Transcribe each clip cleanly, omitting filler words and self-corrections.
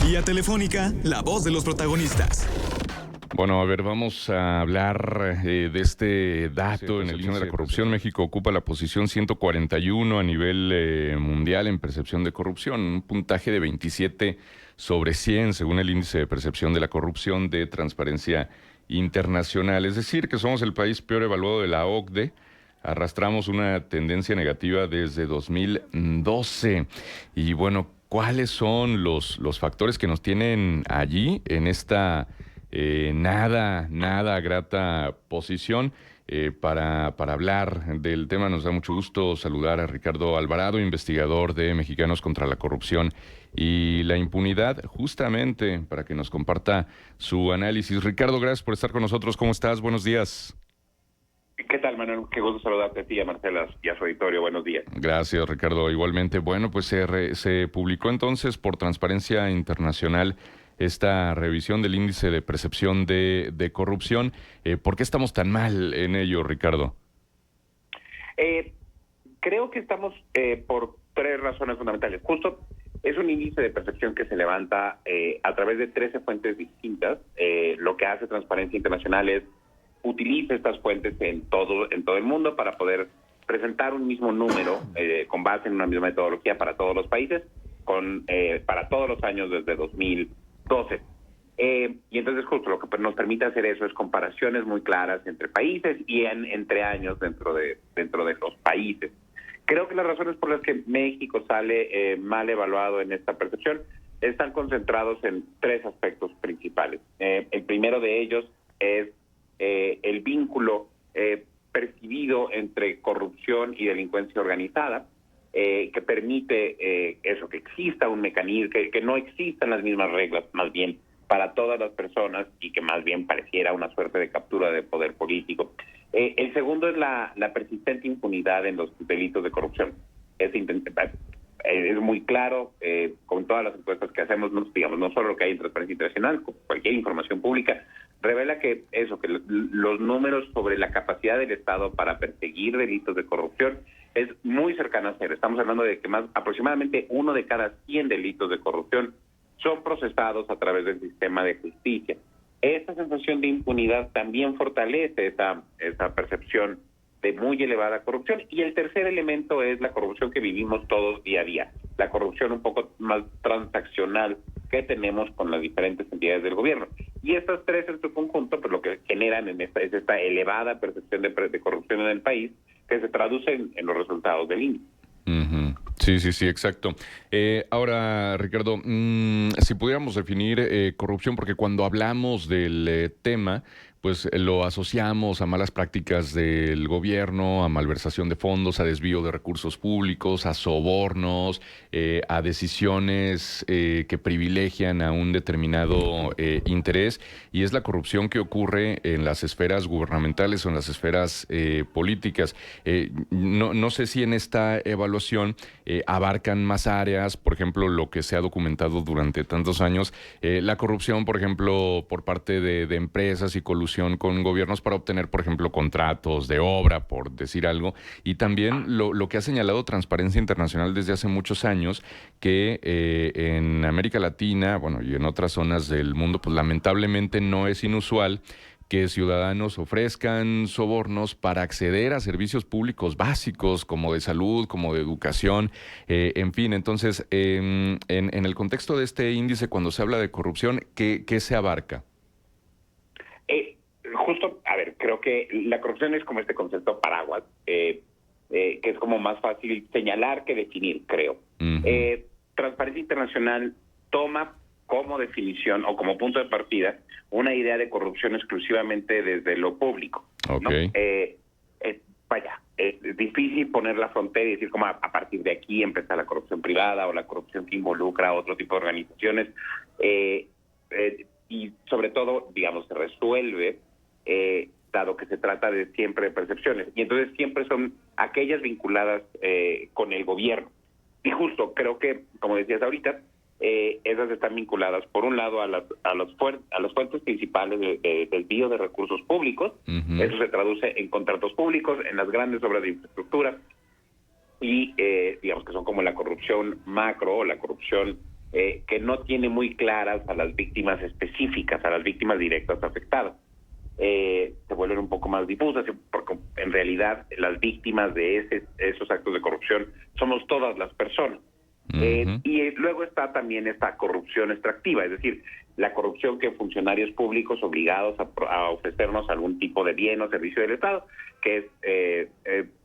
Vía telefónica, la voz de los protagonistas. Bueno, a ver, vamos a hablar de este dato en el índice de la corrupción. México ocupa la posición 141 a nivel mundial en percepción de corrupción, un puntaje de 27 sobre 100 según el índice de percepción de la corrupción de Transparencia Internacional. Es decir, que somos el país peor evaluado de la OCDE. Arrastramos una tendencia negativa desde 2012. Y bueno, ¿cuáles son los factores que nos tienen allí en esta nada grata posición? Para hablar del tema nos da mucho gusto saludar a Ricardo Alvarado, investigador de Mexicanos contra la Corrupción y la Impunidad, justamente para que nos comparta su análisis. Ricardo, gracias por estar con nosotros. ¿Cómo estás? Buenos días. ¿Qué tal, Manuel? Qué gusto saludarte a ti, a Marcela y a su auditorio. Buenos días. Gracias, Ricardo. Igualmente. Bueno, pues se publicó entonces por Transparencia Internacional esta revisión del índice de percepción de corrupción. ¿Por qué estamos tan mal en ello, Ricardo? Creo que estamos por tres razones fundamentales. Justo es un índice de percepción que se levanta a través de 13 fuentes distintas. Lo que hace Transparencia Internacional es utiliza estas fuentes en todo el mundo para poder presentar un mismo número con base en una misma metodología para todos los países, para todos los años desde 2012. Y entonces justo lo que nos permite hacer eso es comparaciones muy claras entre países y entre años dentro de los países. Creo que las razones por las que México sale mal evaluado en esta percepción están concentrados en tres aspectos principales. El primero de ellos es el vínculo percibido entre corrupción y delincuencia organizada, que permite eso, que exista un mecanismo, que no existan las mismas reglas, más bien para todas las personas, y que más bien pareciera una suerte de captura de poder político. El segundo es la persistente impunidad en los delitos de corrupción. Es muy claro, con todas las encuestas que hacemos, no solo lo que hay en Transparencia Internacional, con cualquier información pública, revela que los números sobre la capacidad del Estado para perseguir delitos de corrupción es muy cercana a cero. Estamos hablando de que aproximadamente 1 de cada 100 delitos de corrupción son procesados a través del sistema de justicia. Esta sensación de impunidad también fortalece esa percepción de muy elevada corrupción. Y el tercer elemento es la corrupción que vivimos todos día a día, la corrupción un poco más transaccional que tenemos con las diferentes entidades del gobierno. Y estas tres en su conjunto, pues lo que generan es esta elevada percepción de corrupción en el país, que se traduce en los resultados del índice. Uh-huh. Sí, exacto. Ahora, Ricardo, si pudiéramos definir corrupción, porque cuando hablamos del tema, pues lo asociamos a malas prácticas del gobierno, a malversación de fondos, a desvío de recursos públicos, a sobornos, a decisiones que privilegian a un determinado interés, y es la corrupción que ocurre en las esferas gubernamentales o en las esferas políticas. No sé si en esta evaluación abarcan más áreas, por ejemplo, lo que se ha documentado durante tantos años, la corrupción, por ejemplo, por parte de empresas y colusión con gobiernos para obtener, por ejemplo, contratos de obra, por decir algo, y también lo que ha señalado Transparencia Internacional desde hace muchos años, que en América Latina, bueno, y en otras zonas del mundo, pues lamentablemente no es inusual que ciudadanos ofrezcan sobornos para acceder a servicios públicos básicos como de salud, como de educación, en fin. Entonces, en el contexto de este índice, cuando se habla de corrupción, ¿qué se abarca? Justo, a ver, creo que la corrupción es como este concepto paraguas, que es como más fácil señalar que definir, creo. Uh-huh. Transparencia Internacional toma como definición o como punto de partida una idea de corrupción exclusivamente desde lo público. Okay. ¿No? Es difícil poner la frontera y decir como a partir de aquí empieza la corrupción privada o la corrupción que involucra a otro tipo de organizaciones. Y sobre todo, digamos, se resuelve dado que se trata de siempre percepciones. Y entonces siempre son aquellas vinculadas con el gobierno. Y justo creo que, como decías ahorita, esas están vinculadas, por un lado, a las fuentes principales del desvío de recursos públicos. Uh-huh. Eso se traduce en contratos públicos, en las grandes obras de infraestructura, y digamos que son como la corrupción macro o la corrupción que no tiene muy claras a las víctimas específicas, a las víctimas directas afectadas. Se vuelven un poco más difusas, porque en realidad las víctimas de esos actos de corrupción somos todas las personas. Y luego está también esta corrupción extractiva, es decir, la corrupción que funcionarios públicos obligados a ofrecernos algún tipo de bien o servicio del Estado, que es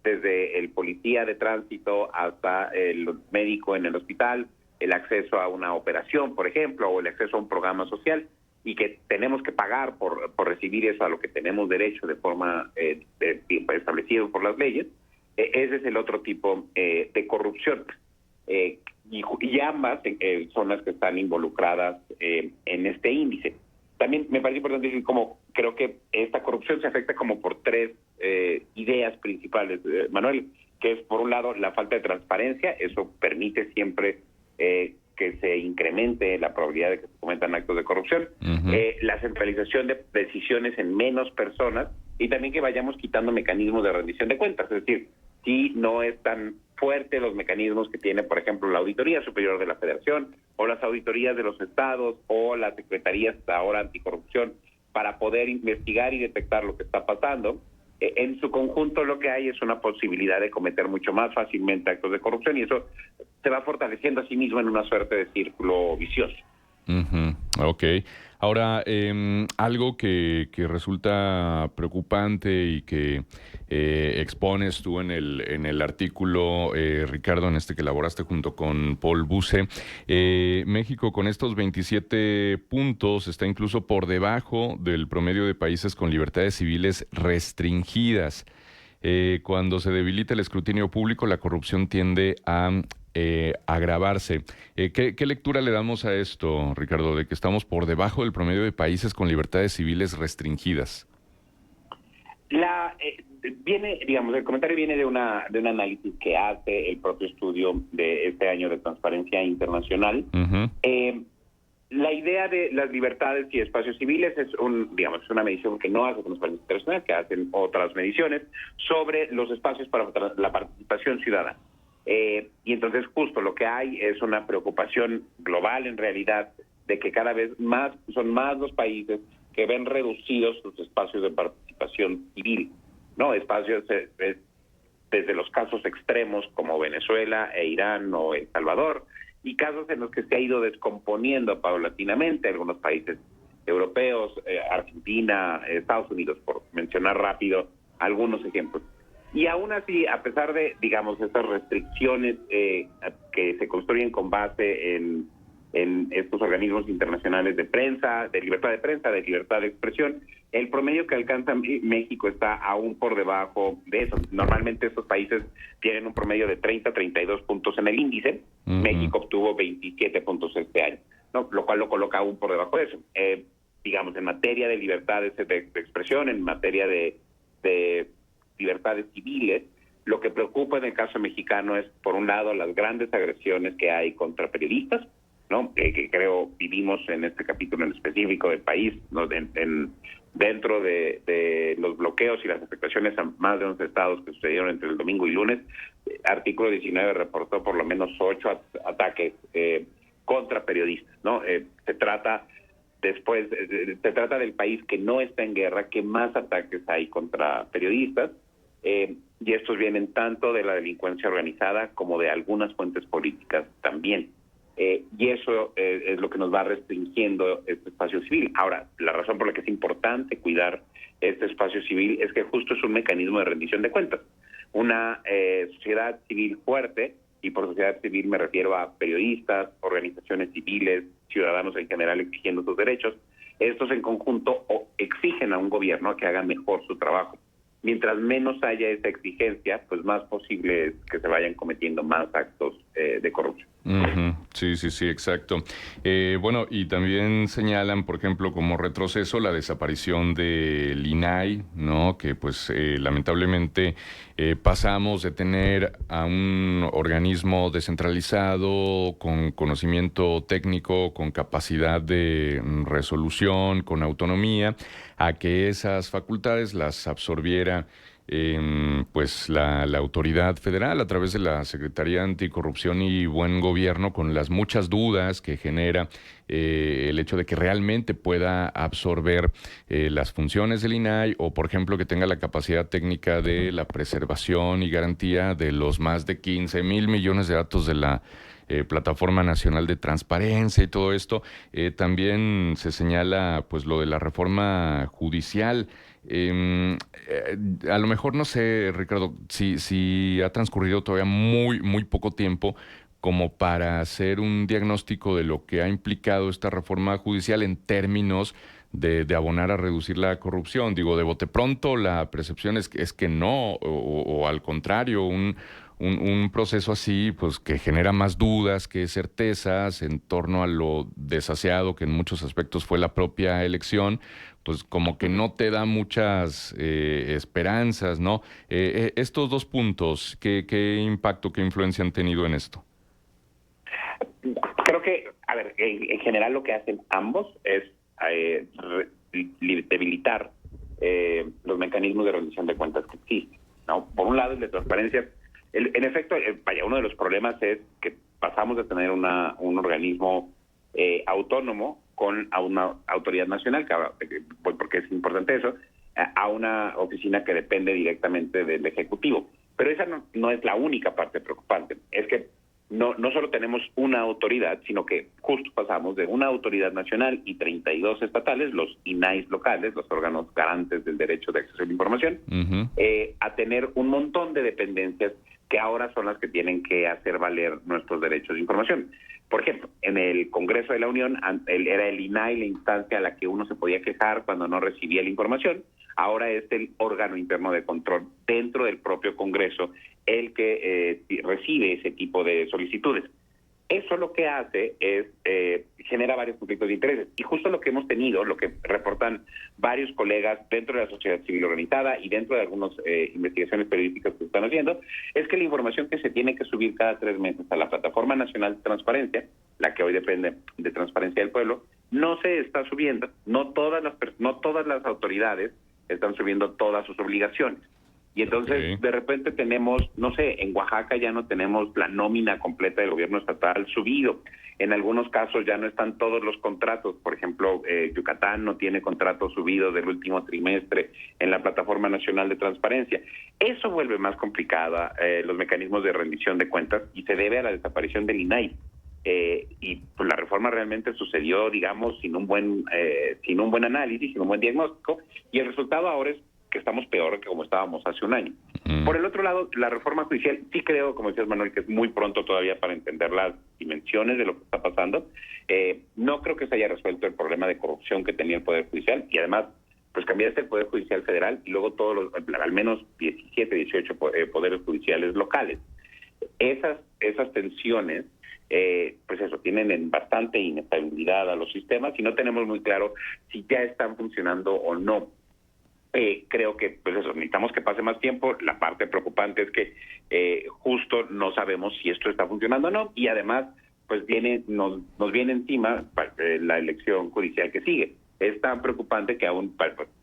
desde el policía de tránsito hasta el médico en el hospital, el acceso a una operación, por ejemplo, o el acceso a un programa social, y que tenemos que pagar por recibir eso a lo que tenemos derecho de forma establecido por las leyes. Ese es el otro tipo de corrupción. Y ambas son las que están involucradas en este índice. También me parece importante decir como creo que esta corrupción se afecta como por tres ideas principales, Manuel, que es por un lado la falta de transparencia. Eso permite siempre que se incremente la probabilidad de que se cometan actos de corrupción, la centralización de decisiones en menos personas y también que vayamos quitando mecanismos de rendición de cuentas, es decir, si no es tan fuerte los mecanismos que tiene, por ejemplo, la Auditoría Superior de la Federación o las auditorías de los estados o las secretarías ahora anticorrupción para poder investigar y detectar lo que está pasando. En su conjunto lo que hay es una posibilidad de cometer mucho más fácilmente actos de corrupción y eso se va fortaleciendo a sí mismo en una suerte de círculo vicioso. Ok. Ahora, algo que resulta preocupante y que expones tú en el artículo, Ricardo, en este que elaboraste junto con Paul Buce, México con estos 27 puntos está incluso por debajo del promedio de países con libertades civiles restringidas. Cuando se debilita el escrutinio público, la corrupción tiende a agravarse. ¿Qué lectura le damos a esto, Ricardo, de que estamos por debajo del promedio de países con libertades civiles restringidas? El comentario viene de un análisis que hace el propio estudio de este año de Transparencia Internacional. La idea de las libertades y espacios civiles es una medición que no hace Transparencia Internacional, que hacen otras mediciones sobre los espacios para la participación ciudadana. Y entonces justo lo que hay es una preocupación global en realidad de que cada vez más son más los países que ven reducidos sus espacios de participación civil, ¿no? Espacios desde los casos extremos como Venezuela e Irán o El Salvador, y casos en los que se ha ido descomponiendo paulatinamente algunos países europeos, Argentina, Estados Unidos, por mencionar rápido algunos ejemplos. Y aún así, a pesar de, estas restricciones que se construyen con base en estos organismos internacionales de prensa, de libertad de prensa, de libertad de expresión, el promedio que alcanza México está aún por debajo de eso. Normalmente estos países tienen un promedio de 30, 32 puntos en el índice. México obtuvo 27 puntos este año, ¿no? Lo cual lo coloca aún por debajo de eso. En materia de libertades de expresión, en materia de libertades civiles, lo que preocupa en el caso mexicano es, por un lado, las grandes agresiones que hay contra periodistas, ¿no? Que creo vivimos en este capítulo en específico del país, ¿no? Dentro de los bloqueos y las afectaciones a más de 11 estados que sucedieron entre el domingo y lunes, artículo 19 reportó por lo menos 8 ataques contra periodistas, ¿no? Se trata del país que no está en guerra, que más ataques hay contra periodistas, y estos vienen tanto de la delincuencia organizada como de algunas fuentes políticas también. Y eso es lo que nos va restringiendo este espacio civil. Ahora, la razón por la que es importante cuidar este espacio civil es que justo es un mecanismo de rendición de cuentas. Una sociedad civil fuerte, y por sociedad civil me refiero a periodistas, organizaciones civiles, ciudadanos en general exigiendo sus derechos, estos en conjunto exigen a un gobierno que haga mejor su trabajo. Mientras menos haya esa exigencia, pues más posible es que se vayan cometiendo más actos de corrupción. Sí, exacto. Bueno, y también señalan, por ejemplo, como retroceso la desaparición del INAI, ¿no? Que pues lamentablemente pasamos de tener a un organismo descentralizado, con conocimiento técnico, con capacidad de resolución, con autonomía, a que esas facultades las absorbiera pues la autoridad federal a través de la Secretaría Anticorrupción y Buen Gobierno, con las muchas dudas que genera el hecho de que realmente pueda absorber las funciones del INAI, o por ejemplo que tenga la capacidad técnica de la preservación y garantía de los más de 15,000 millones de datos de la Plataforma Nacional de Transparencia y todo esto. También se señala pues lo de la reforma judicial. A lo mejor no sé, Ricardo, si ha transcurrido todavía muy poco tiempo como para hacer un diagnóstico de lo que ha implicado esta reforma judicial en términos de abonar a reducir la corrupción. Digo, de bote pronto la percepción es que no, o al contrario, un proceso así, pues que genera más dudas que certezas en torno a lo desasiado que en muchos aspectos fue la propia elección, pues como que no te da muchas esperanzas, ¿no? Estos dos puntos, ¿qué impacto, qué influencia han tenido en esto? Creo que, a ver, en general lo que hacen ambos es debilitar los mecanismos de rendición de cuentas que existen, ¿no? Por un lado, el de transparencia. En efecto, vaya, uno de los problemas es que pasamos de tener un organismo autónomo a una autoridad nacional, porque es importante eso, a una oficina que depende directamente del Ejecutivo. Pero esa no es la única parte preocupante. Es que no solo tenemos una autoridad, sino que justo pasamos de una autoridad nacional y 32 estatales, los INAIs locales, los órganos garantes del derecho de acceso a la información, a tener un montón de dependencias que ahora son las que tienen que hacer valer nuestros derechos de información. Por ejemplo, en el Congreso de la Unión era el INAI la instancia a la que uno se podía quejar cuando no recibía la información. Ahora es el órgano interno de control dentro del propio Congreso el que recibe ese tipo de solicitudes. Eso lo que hace es genera varios conflictos de intereses. Y justo lo que hemos tenido, lo que reportan varios colegas dentro de la sociedad civil organizada y dentro de algunas investigaciones periodísticas que se están haciendo, es que la información que se tiene que subir cada 3 meses a la Plataforma Nacional de Transparencia, la que hoy depende de Transparencia del Pueblo, no se está subiendo. No todas las autoridades están subiendo todas sus obligaciones. Y entonces, de repente tenemos, no sé, en Oaxaca ya no tenemos la nómina completa del gobierno estatal subido. En algunos casos ya no están todos los contratos. Por ejemplo, Yucatán no tiene contratos subidos del último trimestre en la Plataforma Nacional de Transparencia. Eso vuelve más complicada los mecanismos de rendición de cuentas y se debe a la desaparición del INAI. Y pues, la reforma realmente sucedió, digamos, sin un buen análisis, sin un buen diagnóstico, y el resultado ahora es que estamos peor que como estábamos hace un año. Por el otro lado, la reforma judicial, sí creo, como decías Manuel, que es muy pronto todavía para entender las dimensiones de lo que está pasando. No creo que se haya resuelto el problema de corrupción que tenía el Poder Judicial, y además, pues cambiaste el Poder Judicial Federal y luego al menos 17, 18 poderes judiciales locales. Esas tensiones, pues eso, tienen en bastante inestabilidad a los sistemas y no tenemos muy claro si ya están funcionando o no. Creo que pues eso, necesitamos que pase más tiempo. La parte preocupante es que justo no sabemos si esto está funcionando o no, y además pues nos viene encima la elección judicial que sigue. Es tan preocupante que aún,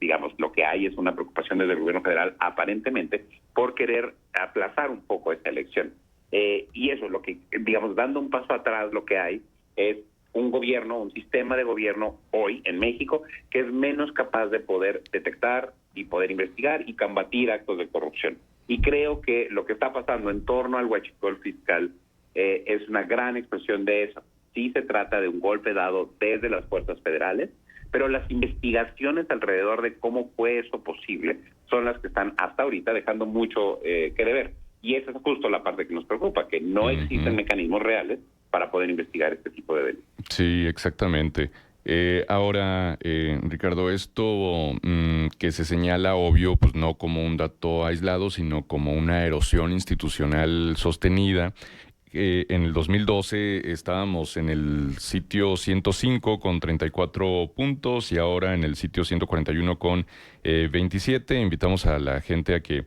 digamos, lo que hay es una preocupación desde el gobierno federal, aparentemente, por querer aplazar un poco esta elección. Y eso, lo que, digamos, dando un paso atrás, lo que hay es un sistema de gobierno hoy en México que es menos capaz de poder detectar y poder investigar y combatir actos de corrupción. Y creo que lo que está pasando en torno al huachicol fiscal es una gran expresión de eso. Sí se trata de un golpe dado desde las fuerzas federales, pero las investigaciones alrededor de cómo fue eso posible son las que están hasta ahorita dejando mucho que deber. Y esa es justo la parte que nos preocupa, que no existen mecanismos reales para poder investigar este tipo de delitos. Sí, exactamente. Ahora, Ricardo, esto que se señala, obvio, pues no como un dato aislado, sino como una erosión institucional sostenida. En el 2012 estábamos en el sitio 105 con 34 puntos y ahora en el sitio 141 con 27. Invitamos a la gente a que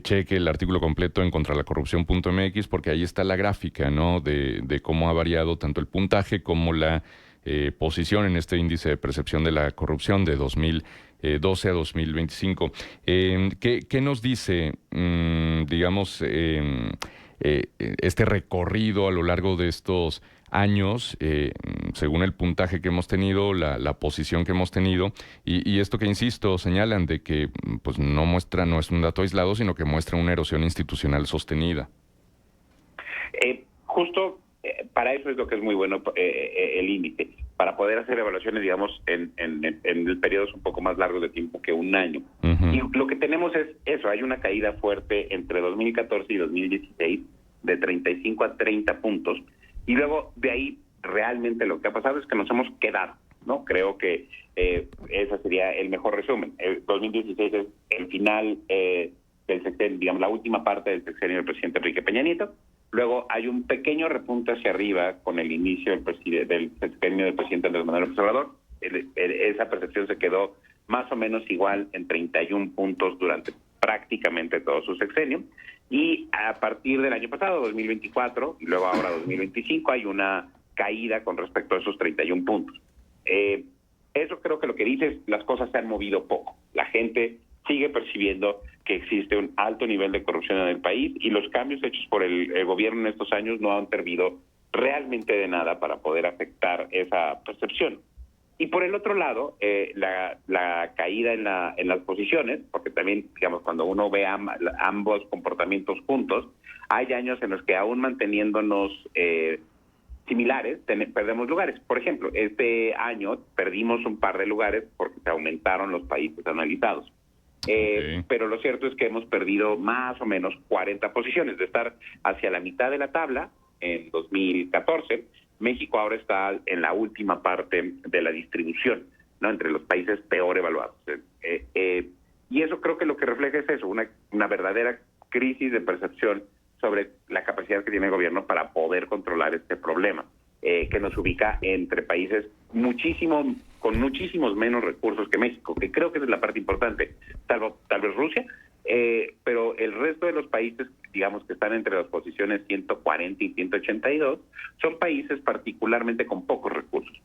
cheque el artículo completo en contralacorrupción.mx, porque ahí está la gráfica, ¿no? de cómo ha variado tanto el puntaje como la posición en este índice de percepción de la corrupción de 2000 2012 a 2025. ¿Qué nos dice, digamos, este recorrido a lo largo de estos años, según el puntaje que hemos tenido, la posición que hemos tenido, y esto que, insisto, señalan de que pues no es un dato aislado, sino que muestra una erosión institucional sostenida? Justo para eso es lo que es muy bueno el índice, para poder hacer evaluaciones, digamos, en periodos un poco más largos de tiempo que un año. Uh-huh. Y lo que tenemos es eso, hay una caída fuerte entre 2014 y 2016 de 35 a 30 puntos, y luego de ahí realmente lo que ha pasado es que nos hemos quedado, ¿no? Creo que ese sería el mejor resumen. 2016 es el final del sexenio, digamos, la última parte del sexenio del presidente Enrique Peña Nieto. Luego hay un pequeño repunte hacia arriba con el inicio del sexenio del presidente Andrés Manuel López Obrador. Esa percepción se quedó más o menos igual en 31 puntos durante prácticamente todo su sexenio. Y a partir del año pasado, 2024, y luego ahora 2025, hay una caída con respecto a esos 31 puntos. Eso creo que lo que dice es las cosas se han movido poco. La gente sigue percibiendo que existe un alto nivel de corrupción en el país y los cambios hechos por el gobierno en estos años no han servido realmente de nada para poder afectar esa percepción. Y por el otro lado, la caída en las posiciones, porque también, digamos, cuando uno ve ambos comportamientos juntos, hay años en los que aún manteniéndonos similares, perdemos lugares. Por ejemplo, este año perdimos un par de lugares porque se aumentaron los países analizados. Pero lo cierto es que hemos perdido más o menos 40 posiciones. De estar hacia la mitad de la tabla en 2014, México ahora está en la última parte de la distribución, ¿no? Entre los países peor evaluados. Y eso creo que lo que refleja es eso, una verdadera crisis de percepción sobre la capacidad que tiene el gobierno para poder controlar este problema, que nos ubica entre países con muchísimos menos recursos que México, que creo que es la parte importante, salvo tal vez Rusia, pero el resto de los países, digamos, que están entre las posiciones 140 y 182, son países particularmente con pocos recursos,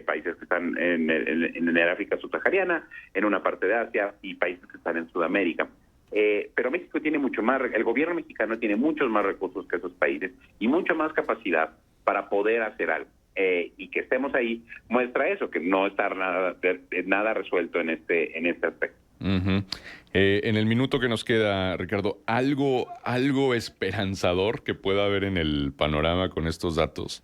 países que están en el África subsahariana, en una parte de Asia, y países que están en Sudamérica. Pero México tiene mucho más, el gobierno mexicano tiene muchos más recursos que esos países y mucha más capacidad para poder hacer algo. Y que estemos ahí muestra eso, que no está nada resuelto en este aspecto. Uh-huh. En el minuto que nos queda, Ricardo, ¿algo esperanzador que pueda haber en el panorama con estos datos?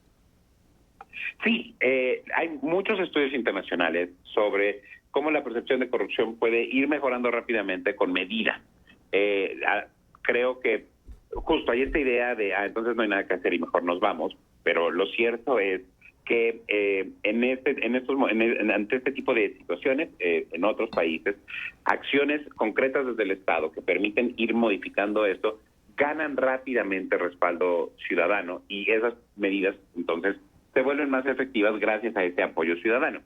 Sí, hay muchos estudios internacionales sobre cómo la percepción de corrupción puede ir mejorando rápidamente con medida. Creo que justo hay esta idea de, entonces no hay nada que hacer y mejor nos vamos, pero lo cierto es que ante este tipo de situaciones, en otros países, acciones concretas desde el Estado que permiten ir modificando esto, ganan rápidamente respaldo ciudadano y esas medidas entonces se vuelven más efectivas gracias a este apoyo ciudadano.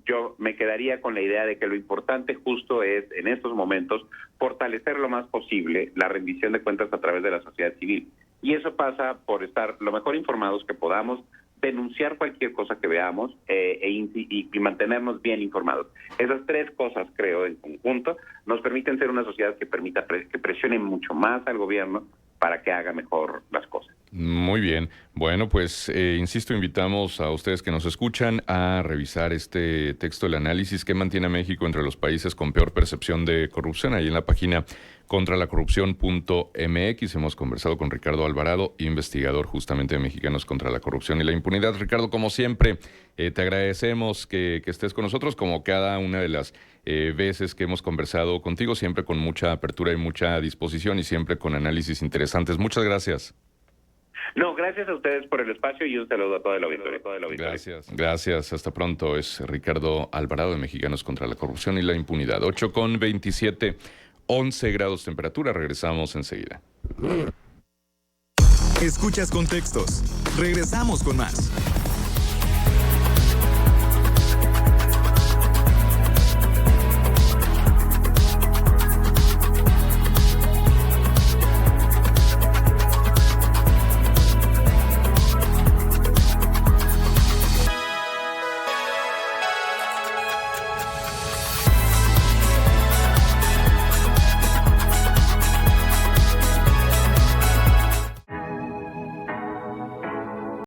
Yo me quedaría con la idea de que lo importante justo es, en estos momentos, fortalecer lo más posible la rendición de cuentas a través de la sociedad civil. Y eso pasa por estar lo mejor informados que podamos, denunciar cualquier cosa que veamos y mantenernos bien informados. Esas tres cosas, creo, en conjunto, nos permiten ser una sociedad que permita que presione mucho más al gobierno para que haga mejor las cosas. Muy bien. Bueno, pues, insisto, invitamos a ustedes que nos escuchan a revisar este texto del análisis que mantiene a México entre los países con peor percepción de corrupción. Ahí en la página contralacorrupción.mx hemos conversado con Ricardo Alvarado, investigador justamente de Mexicanos contra la Corrupción y la Impunidad. Ricardo, como siempre, te agradecemos que estés con nosotros, como cada una de las veces que hemos conversado contigo, siempre con mucha apertura y mucha disposición y siempre con análisis interesantes. Muchas gracias. No, gracias a ustedes por el espacio y un saludo a todo el auditorio. Gracias. Hasta pronto. Es Ricardo Alvarado de Mexicanos contra la Corrupción y la Impunidad. 8:27, 11 grados temperatura. Regresamos enseguida. Escuchas Contextos. Regresamos con más.